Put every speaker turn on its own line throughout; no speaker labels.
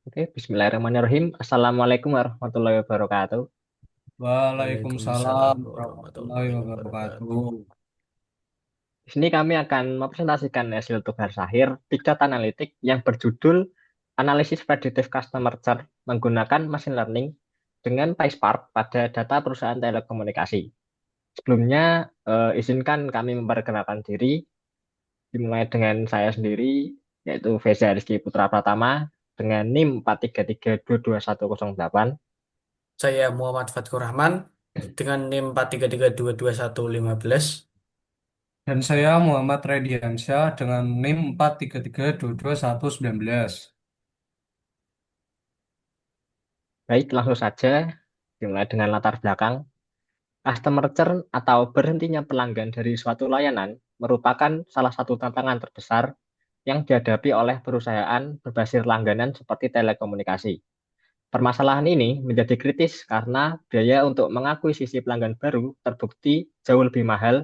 Oke, Bismillahirrahmanirrahim. Assalamualaikum warahmatullahi wabarakatuh.
Waalaikumsalam
Waalaikumsalam
warahmatullahi
warahmatullahi
wabarakatuh.
wabarakatuh. Di sini kami akan mempresentasikan hasil tugas akhir Big Data Analytic yang berjudul Analisis Predictive Customer Churn menggunakan Machine Learning dengan PySpark pada data perusahaan telekomunikasi. Sebelumnya, izinkan kami memperkenalkan diri, dimulai dengan saya sendiri, yaitu Veza Rizky Putra Pratama, dengan NIM 433222108.
Saya Muhammad Fatkur Rahman dengan NIM 433222115.
Dan saya Muhammad Rediansyah dengan NIM 433222119.
Baik, langsung saja dimulai dengan latar belakang. Customer churn atau berhentinya pelanggan dari suatu layanan merupakan salah satu tantangan terbesar yang dihadapi oleh perusahaan berbasis langganan seperti telekomunikasi. Permasalahan ini menjadi kritis karena biaya untuk mengakuisisi pelanggan baru terbukti jauh lebih mahal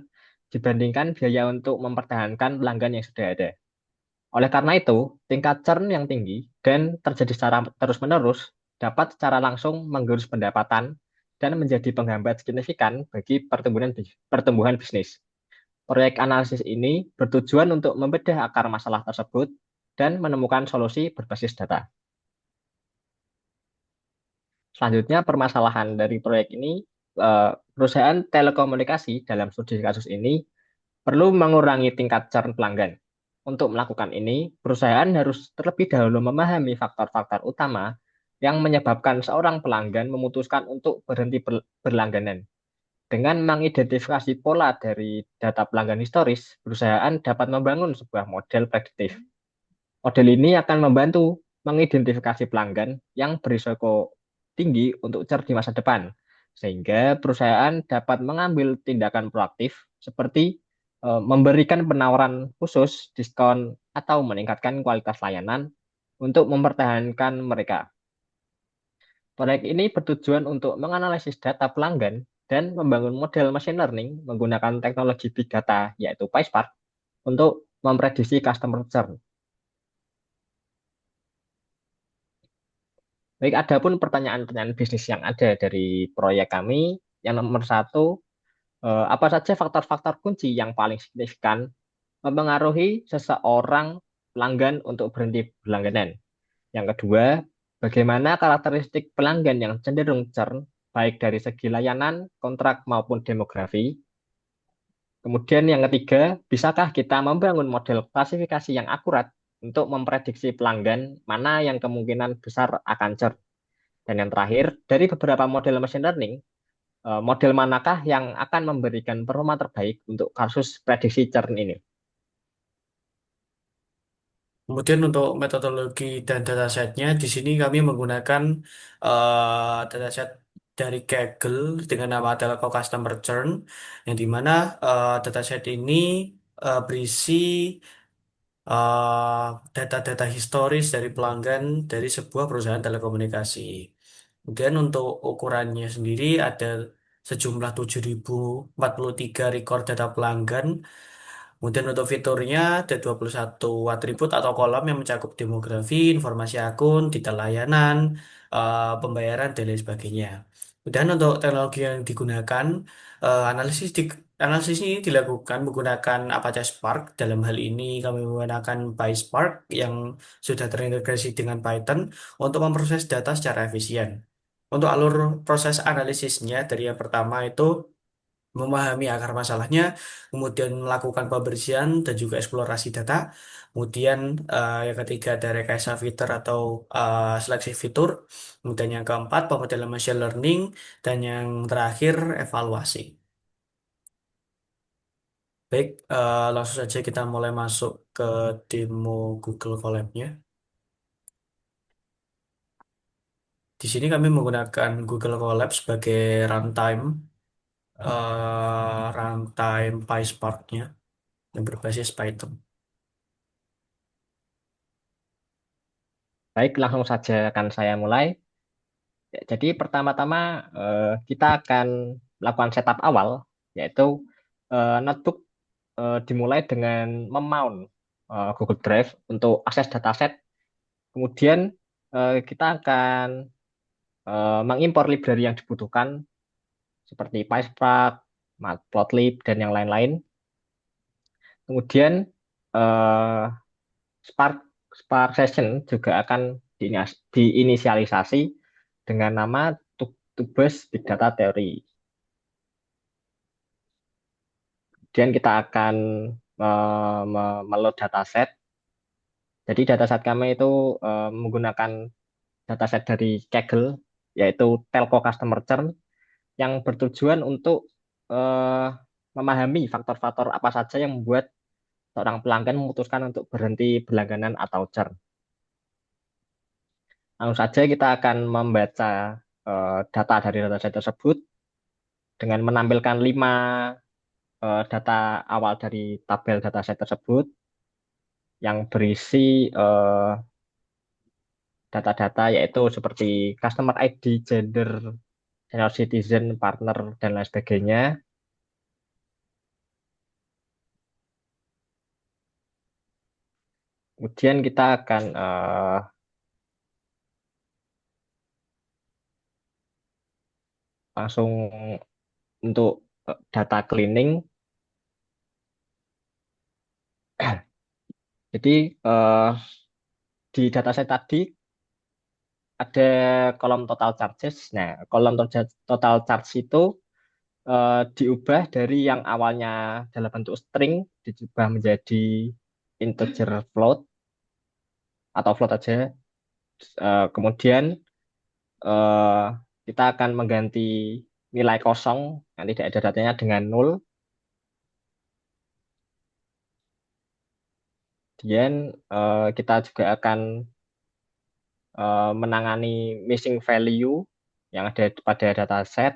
dibandingkan biaya untuk mempertahankan pelanggan yang sudah ada. Oleh karena itu, tingkat churn yang tinggi dan terjadi secara terus-menerus dapat secara langsung menggerus pendapatan dan menjadi penghambat signifikan bagi pertumbuhan bisnis. Proyek analisis ini bertujuan untuk membedah akar masalah tersebut dan menemukan solusi berbasis data. Selanjutnya, permasalahan dari proyek ini, perusahaan telekomunikasi dalam studi kasus ini perlu mengurangi tingkat churn pelanggan. Untuk melakukan ini, perusahaan harus terlebih dahulu memahami faktor-faktor utama yang menyebabkan seorang pelanggan memutuskan untuk berhenti berlangganan. Dengan mengidentifikasi pola dari data pelanggan historis, perusahaan dapat membangun sebuah model prediktif. Model ini akan membantu mengidentifikasi pelanggan yang berisiko tinggi untuk churn di masa depan, sehingga perusahaan dapat mengambil tindakan proaktif seperti memberikan penawaran khusus, diskon, atau meningkatkan kualitas layanan untuk mempertahankan mereka. Proyek ini bertujuan untuk menganalisis data pelanggan dan membangun model machine learning menggunakan teknologi big data, yaitu PySpark, untuk memprediksi customer churn. Baik, ada pun pertanyaan-pertanyaan bisnis yang ada dari proyek kami. Yang nomor satu, apa saja faktor-faktor kunci yang paling signifikan mempengaruhi seseorang pelanggan untuk berhenti berlangganan? Yang kedua, bagaimana karakteristik pelanggan yang cenderung churn, baik dari segi layanan, kontrak, maupun demografi? Kemudian yang ketiga, bisakah kita membangun model klasifikasi yang akurat untuk memprediksi pelanggan mana yang kemungkinan besar akan churn? Dan yang terakhir, dari beberapa model machine learning, model manakah yang akan memberikan performa terbaik untuk kasus prediksi churn ini?
Kemudian untuk metodologi dan datasetnya, di sini kami menggunakan dataset dari Kaggle dengan nama Telco Customer Churn, yang dimana dataset ini berisi eh, data-data historis dari pelanggan dari sebuah perusahaan telekomunikasi. Kemudian untuk ukurannya sendiri ada sejumlah 7.043 record data pelanggan. Kemudian untuk fiturnya ada 21 atribut atau kolom yang mencakup demografi, informasi akun, detail layanan, pembayaran, dan lain sebagainya. Dan untuk teknologi yang digunakan, analisis ini dilakukan menggunakan Apache Spark. Dalam hal ini kami menggunakan PySpark yang sudah terintegrasi dengan Python untuk memproses data secara efisien. Untuk alur proses analisisnya, dari yang pertama itu memahami akar masalahnya, kemudian melakukan pembersihan dan juga eksplorasi data. Kemudian yang ketiga ada rekayasa fitur atau seleksi fitur. Kemudian yang keempat pemodelan machine learning dan yang terakhir evaluasi. Baik, langsung saja kita mulai masuk ke demo Google Colab-nya. Di sini kami menggunakan Google Colab sebagai runtime PySpark-nya yang berbasis Python.
Baik, langsung saja akan saya mulai. Ya, jadi pertama-tama kita akan melakukan setup awal, yaitu notebook dimulai dengan memount Google Drive untuk akses dataset. Kemudian kita akan mengimpor library yang dibutuhkan seperti PySpark, Matplotlib, dan yang lain-lain. Kemudian eh, Spark Spark Session juga akan diinisialisasi dengan nama Tubes Big Data Theory. Kemudian kita akan meload dataset. Jadi dataset kami itu menggunakan dataset dari Kaggle, yaitu Telco Customer Churn, yang bertujuan untuk eh, memahami faktor-faktor apa saja yang membuat seorang pelanggan memutuskan untuk berhenti berlangganan atau churn. Langsung saja kita akan membaca data dari dataset tersebut dengan menampilkan 5 data awal dari tabel dataset tersebut yang berisi data-data yaitu seperti customer ID, gender, senior citizen, partner, dan lain sebagainya. Kemudian kita akan langsung untuk data cleaning. Jadi di dataset tadi ada kolom total charges. Nah, kolom total charge itu diubah dari yang awalnya dalam bentuk string diubah menjadi integer float atau float aja. Kemudian eh, kita akan mengganti nilai kosong yang tidak ada datanya dengan nol. Kemudian kita juga akan menangani missing value yang ada pada dataset.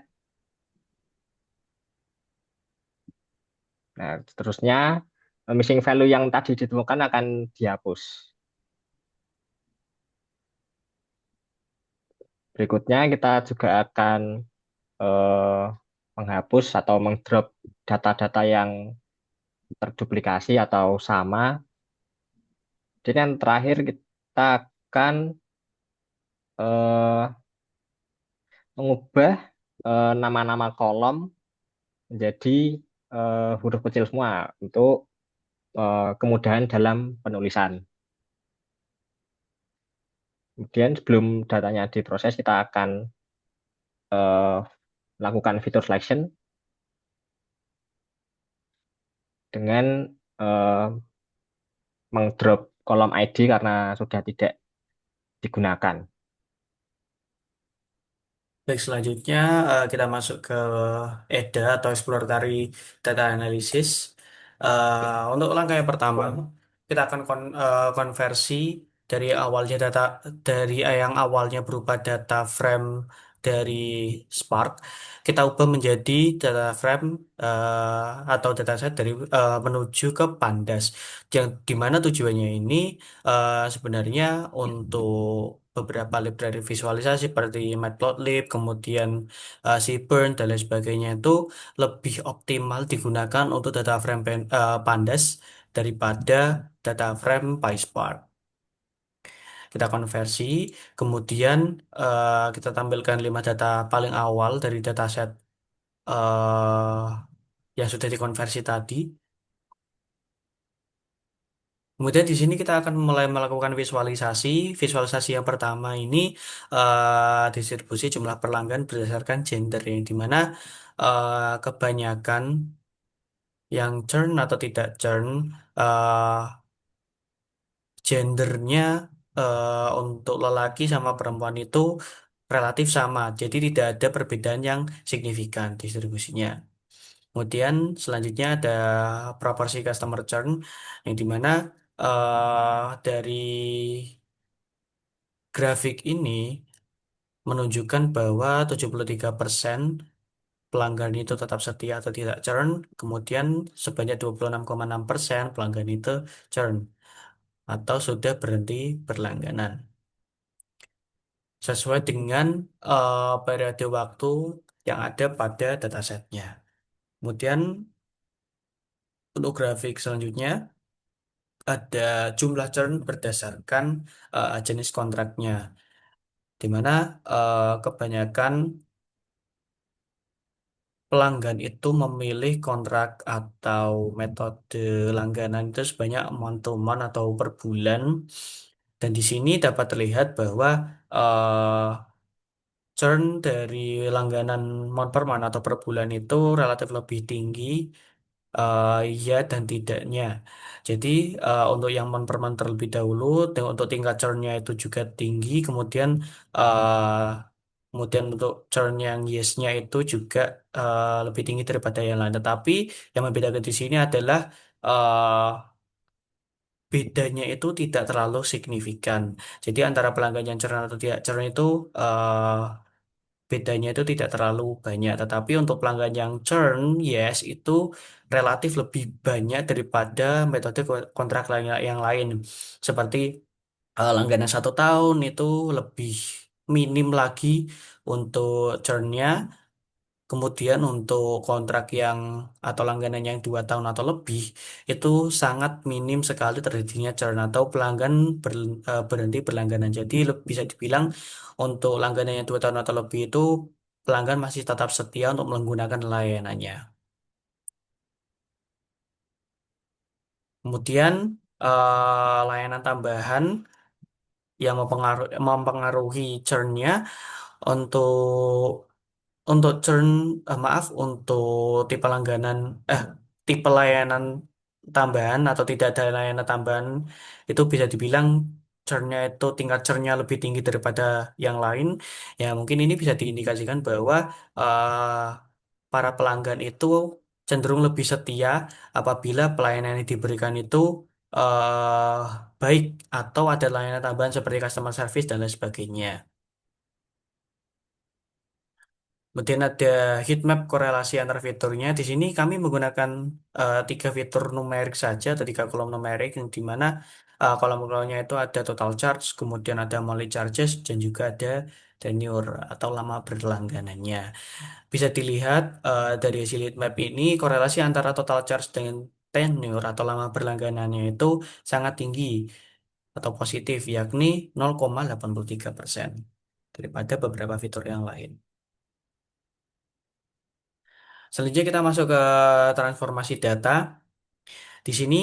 Nah, seterusnya missing value yang tadi ditemukan akan dihapus. Berikutnya kita juga akan eh, menghapus atau mengdrop data-data yang terduplikasi atau sama. Jadi yang terakhir kita akan eh, mengubah nama-nama kolom menjadi huruf kecil semua untuk kemudahan dalam penulisan. Kemudian sebelum datanya diproses, kita akan eh, melakukan fitur selection dengan eh, mengdrop kolom ID karena sudah tidak digunakan.
Baik, selanjutnya kita masuk ke EDA atau Exploratory Data Analysis. Untuk langkah yang pertama, kita akan konversi dari awalnya data dari yang awalnya berupa data frame dari Spark, kita ubah menjadi data frame atau dataset dari menuju ke Pandas. Yang dimana tujuannya ini sebenarnya untuk beberapa library visualisasi seperti Matplotlib, kemudian Seaborn dan lain sebagainya itu lebih optimal digunakan untuk data frame Pandas daripada data frame PySpark. Kita konversi, kemudian kita tampilkan 5 data paling awal dari dataset eh yang sudah dikonversi tadi. Kemudian di sini kita akan mulai melakukan visualisasi. Visualisasi yang pertama ini distribusi jumlah pelanggan berdasarkan gender yang dimana kebanyakan yang churn atau tidak churn eh, gendernya untuk lelaki sama perempuan itu relatif sama. Jadi tidak ada perbedaan yang signifikan distribusinya. Kemudian selanjutnya ada proporsi customer churn yang dimana dari grafik ini menunjukkan bahwa 73% pelanggan itu tetap setia atau tidak churn, kemudian sebanyak 26,6% pelanggan itu churn atau sudah berhenti berlangganan. Sesuai dengan periode waktu yang ada pada datasetnya. Kemudian untuk grafik selanjutnya ada jumlah churn berdasarkan jenis kontraknya. di mana kebanyakan pelanggan itu memilih kontrak atau metode langganan itu sebanyak month to month atau per bulan. Dan di sini dapat terlihat bahwa eh, churn dari langganan month per month atau per bulan itu relatif lebih tinggi, iya dan tidaknya. Jadi untuk yang month per month terlebih dahulu, dan untuk tingkat churnnya itu juga tinggi. Kemudian untuk churn yang yes-nya itu juga lebih tinggi daripada yang lain. Tetapi yang membedakan di sini adalah eh, bedanya itu tidak terlalu signifikan. Jadi antara pelanggan yang churn atau tidak churn itu bedanya itu tidak terlalu banyak. Tetapi untuk pelanggan yang churn, yes, itu relatif lebih banyak daripada metode kontrak lain yang lain. Seperti langganan 1 tahun itu lebih minim lagi untuk churnnya. Kemudian untuk kontrak yang atau langganan yang 2 tahun atau lebih itu sangat minim sekali terjadinya churn atau pelanggan berhenti berlangganan. Jadi bisa dibilang untuk langganan yang 2 tahun atau lebih itu pelanggan masih tetap setia untuk menggunakan layanannya. Kemudian layanan tambahan yang mempengaruhi churnnya untuk churn, maaf, untuk tipe langganan, tipe layanan tambahan atau tidak ada layanan tambahan itu bisa dibilang churnnya itu tingkat churnnya lebih tinggi daripada yang lain. Ya mungkin ini bisa diindikasikan bahwa para pelanggan itu cenderung lebih setia apabila pelayanan yang diberikan itu eh, baik atau ada layanan tambahan seperti customer service dan lain sebagainya. Kemudian ada heat map korelasi antar fiturnya. Di sini kami menggunakan 3 fitur numerik saja atau 3 kolom numerik yang di mana kolom-kolomnya itu ada total charge, kemudian ada monthly charges, dan juga ada tenure atau lama berlangganannya. Bisa dilihat dari hasil heat map ini korelasi antara total charge dengan tenure atau lama berlangganannya itu sangat tinggi atau positif, yakni 0,83% daripada beberapa fitur yang lain. Selanjutnya kita masuk ke transformasi data. Di sini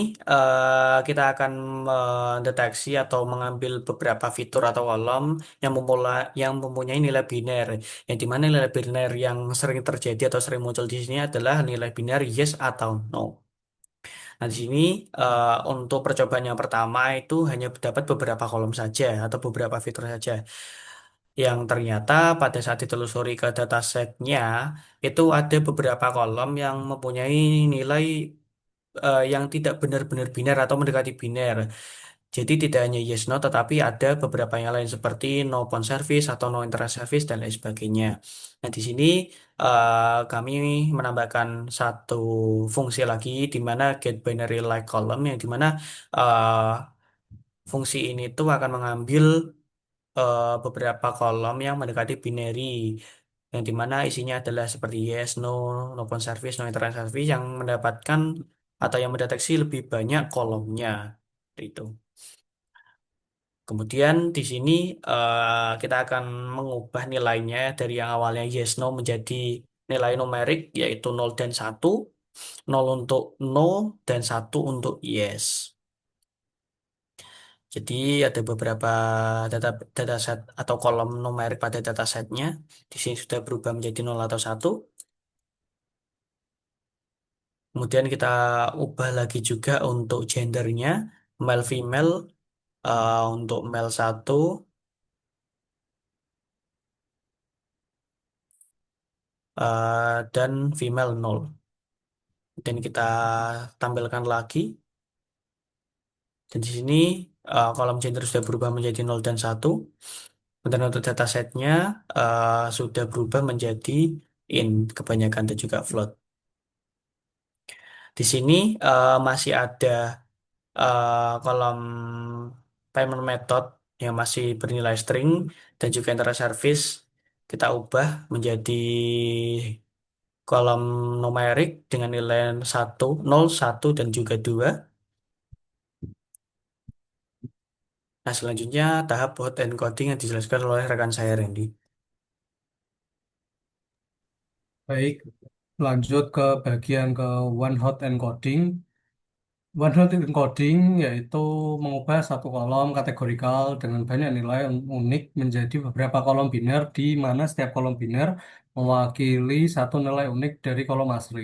kita akan mendeteksi atau mengambil beberapa fitur atau kolom yang mempunyai nilai biner. Yang dimana nilai biner yang sering terjadi atau sering muncul di sini adalah nilai biner yes atau no. Nah, di sini untuk percobaan yang pertama itu hanya dapat beberapa kolom saja atau beberapa fitur saja. Yang ternyata pada saat ditelusuri ke datasetnya itu ada beberapa kolom yang mempunyai nilai yang tidak benar-benar biner atau mendekati biner. Jadi tidak hanya yes no tetapi ada beberapa yang lain seperti no phone service atau no internet service dan lain sebagainya. Nah, di sini kami menambahkan satu fungsi lagi di mana get binary like column yang di mana eh, fungsi ini tuh akan mengambil beberapa kolom yang mendekati binary yang dimana isinya adalah seperti yes, no, no phone service, no internet service yang mendapatkan atau yang mendeteksi lebih banyak kolomnya. Itu. Kemudian di sini kita akan mengubah nilainya dari yang awalnya yes, no menjadi nilai numerik yaitu 0 dan 1, 0 untuk no dan 1 untuk yes. Jadi ada beberapa data dataset atau kolom numerik pada datasetnya. Di sini sudah berubah menjadi 0 atau 1. Kemudian kita ubah lagi juga untuk gendernya, male female, untuk male 1 dan female 0. Dan kita tampilkan lagi. Dan di sini kolom gender sudah berubah menjadi 0 dan 1. Dan untuk datasetnya sudah berubah menjadi int kebanyakan dan juga float. Di sini masih ada kolom payment method yang masih bernilai string dan juga internet service kita ubah menjadi kolom numerik dengan nilai 1, 0, 1, dan juga 2. Nah, selanjutnya tahap hot encoding yang dijelaskan oleh rekan saya Randy.
Baik, lanjut ke bagian ke one hot encoding. One hot encoding yaitu mengubah satu kolom kategorikal dengan banyak nilai unik menjadi beberapa kolom biner di mana setiap kolom biner mewakili satu nilai unik dari kolom asli.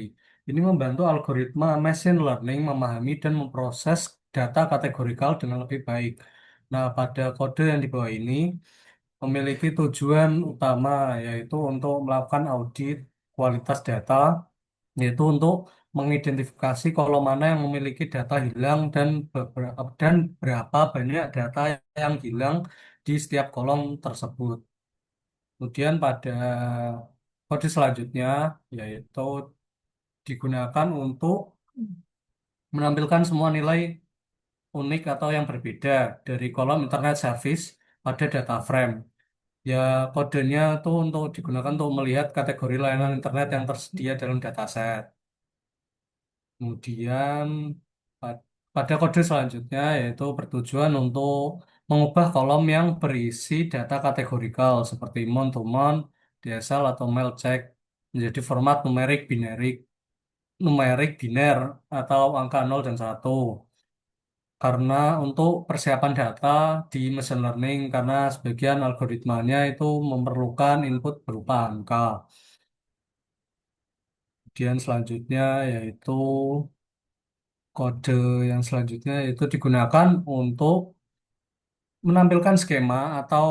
Ini membantu algoritma machine learning memahami dan memproses data kategorikal dengan lebih baik. Nah, pada kode yang di bawah ini memiliki tujuan utama yaitu untuk melakukan audit kualitas data, yaitu untuk mengidentifikasi kolom mana yang memiliki data hilang dan berapa banyak data yang hilang di setiap kolom tersebut. Kemudian pada kode selanjutnya yaitu digunakan untuk menampilkan semua nilai unik atau yang berbeda dari kolom internet service pada data frame. Ya, kodenya itu untuk digunakan untuk melihat kategori layanan internet yang tersedia dalam dataset. Kemudian pa- pada kode selanjutnya yaitu bertujuan untuk mengubah kolom yang berisi data kategorikal seperti month to month, DSL atau mail check menjadi format numerik biner atau angka 0 dan 1. Karena untuk persiapan data di machine learning karena sebagian algoritmanya itu memerlukan input berupa angka. Kemudian selanjutnya yaitu kode yang selanjutnya itu digunakan untuk menampilkan skema atau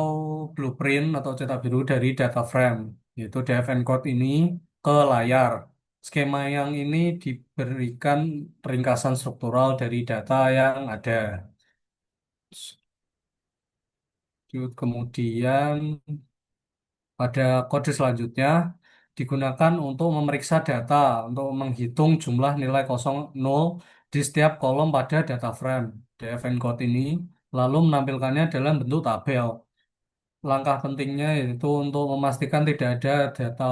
blueprint atau cetak biru dari data frame, yaitu df encode ini ke layar. Skema yang ini diberikan ringkasan struktural dari data yang ada. Kemudian pada kode selanjutnya digunakan untuk memeriksa data untuk menghitung jumlah nilai kosong nol di setiap kolom pada data frame. df encode ini lalu menampilkannya dalam bentuk tabel. Langkah pentingnya yaitu untuk memastikan tidak ada data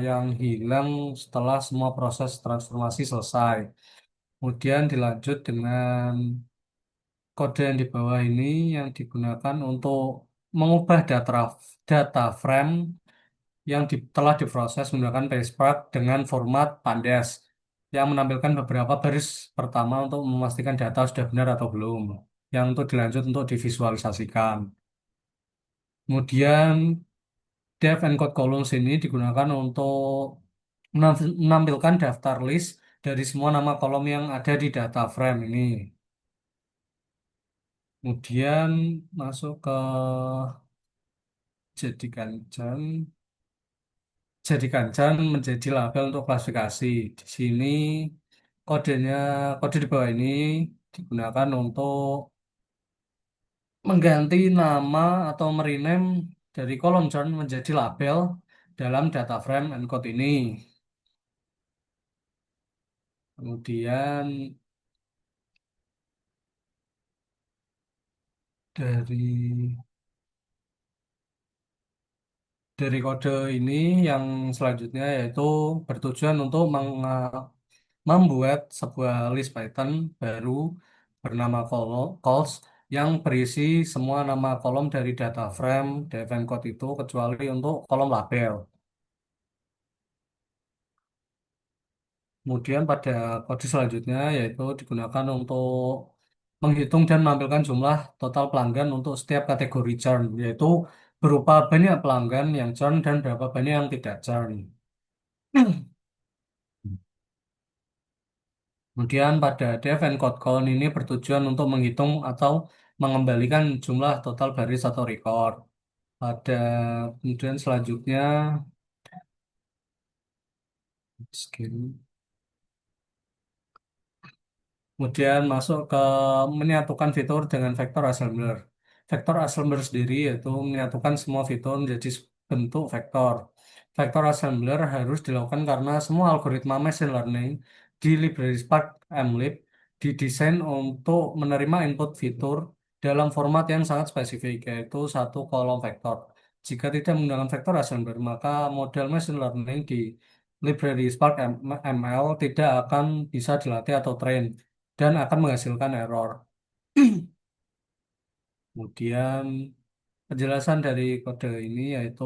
yang hilang setelah semua proses transformasi selesai. Kemudian dilanjut dengan kode yang di bawah ini yang digunakan untuk mengubah data frame yang telah diproses menggunakan PySpark dengan format Pandas yang menampilkan beberapa baris pertama untuk memastikan data sudah benar atau belum. Yang untuk dilanjut untuk divisualisasikan. Kemudian Def encode columns ini digunakan untuk menampilkan daftar list dari semua nama kolom yang ada di data frame ini. Kemudian masuk ke jadikan jam, jadikan jam menjadi label untuk klasifikasi. Di sini kodenya, kode di bawah ini digunakan untuk mengganti nama atau merename dari kolom chart menjadi label dalam data frame encode ini. Kemudian dari kode ini yang selanjutnya yaitu bertujuan untuk membuat sebuah list Python baru bernama calls yang berisi semua nama kolom dari data frame dev code itu kecuali untuk kolom label. Kemudian pada kode selanjutnya yaitu digunakan untuk menghitung dan menampilkan jumlah total pelanggan untuk setiap kategori churn, yaitu berupa banyak pelanggan yang churn dan berapa banyak yang tidak churn. Kemudian pada def encode count ini bertujuan untuk menghitung atau mengembalikan jumlah total baris atau record. Pada kemudian selanjutnya skin. Kemudian masuk ke menyatukan fitur dengan vektor assembler. Vektor assembler sendiri yaitu menyatukan semua fitur menjadi bentuk vektor. Vektor assembler harus dilakukan karena semua algoritma machine learning di library Spark MLib didesain untuk menerima input fitur dalam format yang sangat spesifik, yaitu satu kolom vektor. Jika tidak menggunakan vektor assembler, maka model machine learning di library Spark ML tidak akan bisa dilatih atau train dan akan menghasilkan error. Kemudian penjelasan dari kode ini yaitu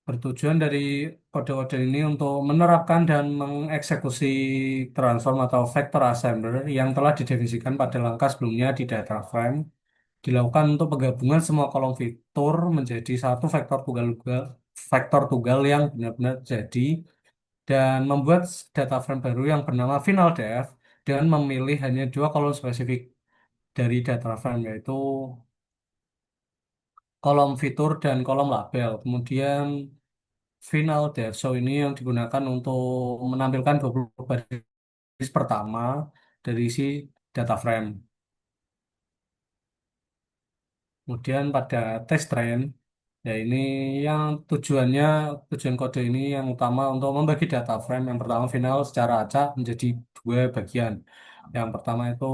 bertujuan dari kode-kode ini untuk menerapkan dan mengeksekusi transform atau vector assembler yang telah didefinisikan pada langkah sebelumnya di data frame, dilakukan untuk penggabungan semua kolom fitur menjadi satu vektor tunggal yang benar-benar jadi, dan membuat data frame baru yang bernama final def dengan memilih hanya dua kolom spesifik dari data frame, yaitu kolom fitur dan kolom label. Kemudian final def show ini yang digunakan untuk menampilkan 20 baris pertama dari isi data frame. Kemudian pada test train, ya ini yang tujuan kode ini yang utama untuk membagi data frame yang pertama final secara acak menjadi dua bagian. Yang pertama itu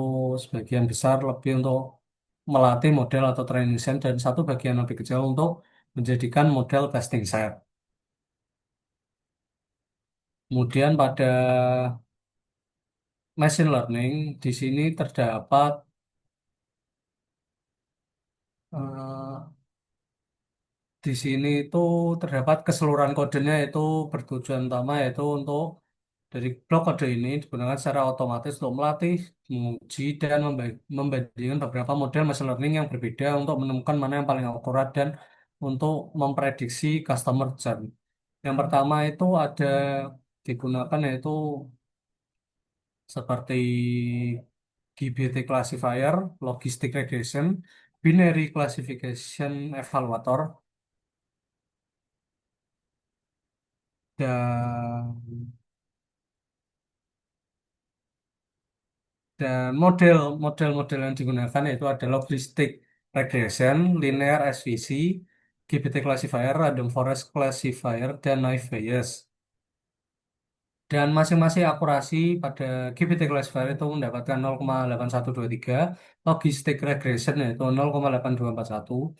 sebagian besar lebih untuk melatih model atau training set, dan satu bagian lebih kecil untuk menjadikan model testing set. Kemudian pada machine learning di sini terdapat eh, di sini itu terdapat keseluruhan kodenya, itu bertujuan utama yaitu untuk dari blok kode ini digunakan secara otomatis untuk melatih, menguji, dan membandingkan beberapa model machine learning yang berbeda untuk menemukan mana yang paling akurat dan untuk memprediksi customer journey. Yang pertama itu ada digunakan yaitu seperti GBT classifier, logistic regression, binary classification evaluator, dan model-model yang digunakan yaitu ada logistic regression, linear SVC, GPT classifier, random forest classifier, dan naive Bayes. Dan masing-masing akurasi pada GPT classifier itu mendapatkan 0,8123, logistic regression yaitu 0,8241,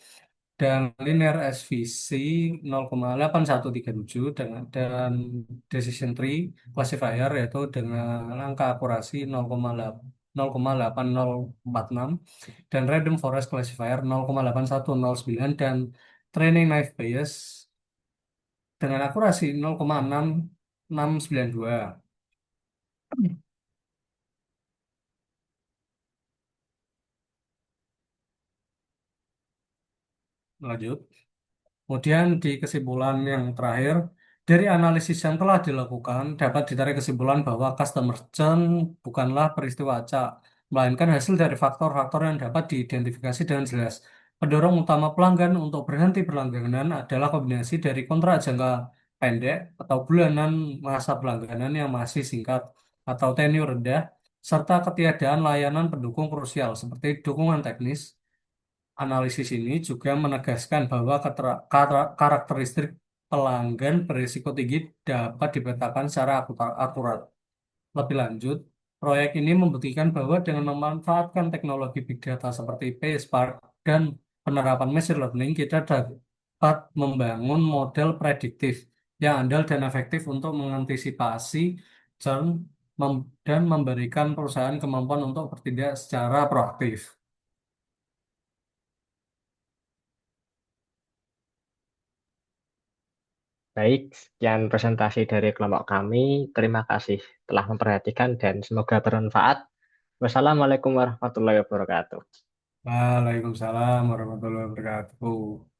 dan linear SVC 0,8137, dan decision tree classifier yaitu dengan angka akurasi 0,8046, dan random forest classifier 0,8109, dan training naive Bayes dengan akurasi 0,6692. Lanjut. Kemudian di kesimpulan yang terakhir, dari analisis yang telah dilakukan, dapat ditarik kesimpulan bahwa customer churn bukanlah peristiwa acak, melainkan hasil dari faktor-faktor yang dapat diidentifikasi dengan jelas. Pendorong utama pelanggan untuk berhenti berlangganan adalah kombinasi dari kontrak jangka pendek atau bulanan, masa pelangganan yang masih singkat atau tenure rendah, serta ketiadaan layanan pendukung krusial seperti dukungan teknis. Analisis ini juga menegaskan bahwa karakteristik pelanggan berisiko tinggi dapat dipetakan secara akurat. Lebih lanjut, proyek ini membuktikan bahwa dengan memanfaatkan teknologi big data seperti PySpark dan penerapan machine learning, kita dapat membangun model prediktif yang andal dan efektif untuk mengantisipasi churn dan memberikan perusahaan kemampuan untuk bertindak secara proaktif.
Baik, sekian presentasi dari kelompok kami. Terima kasih telah memperhatikan dan semoga bermanfaat. Wassalamualaikum warahmatullahi wabarakatuh.
Waalaikumsalam warahmatullahi wabarakatuh.